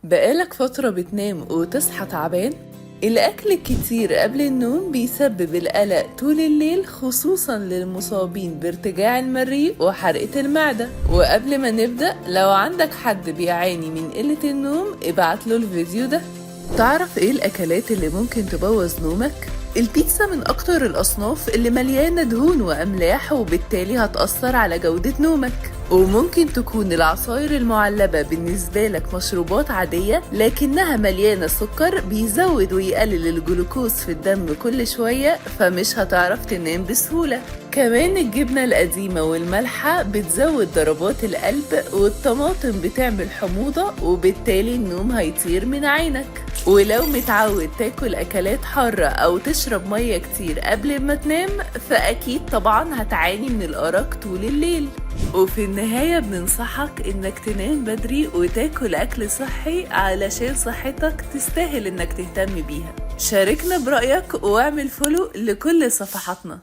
بقالك فترة بتنام وتصحى تعبان؟ الأكل الكتير قبل النوم بيسبب القلق طول الليل، خصوصا للمصابين بارتجاع المريء وحرقة المعدة. وقبل ما نبدأ، لو عندك حد بيعاني من قلة النوم ابعتله الفيديو ده. تعرف ايه الأكلات اللي ممكن تبوظ نومك؟ البيتزا من أكتر الأصناف اللي مليانة دهون وأملاح، وبالتالي هتأثر على جودة نومك. وممكن تكون العصاير المعلبة بالنسبة لك مشروبات عادية، لكنها مليانة سكر بيزود ويقلل الجلوكوز في الدم كل شوية، فمش هتعرف تنام بسهولة. كمان الجبنة القديمة والملحة بتزود ضربات القلب، والطماطم بتعمل حموضة، وبالتالي النوم هيطير من عينك. ولو متعود تاكل أكلات حارة أو تشرب مية كتير قبل ما تنام، فأكيد طبعا هتعاني من الأرق طول الليل. وفي النهاية بننصحك إنك تنام بدري وتاكل أكل صحي، علشان صحتك تستاهل إنك تهتم بيها. شاركنا برأيك واعمل فولو لكل صفحاتنا.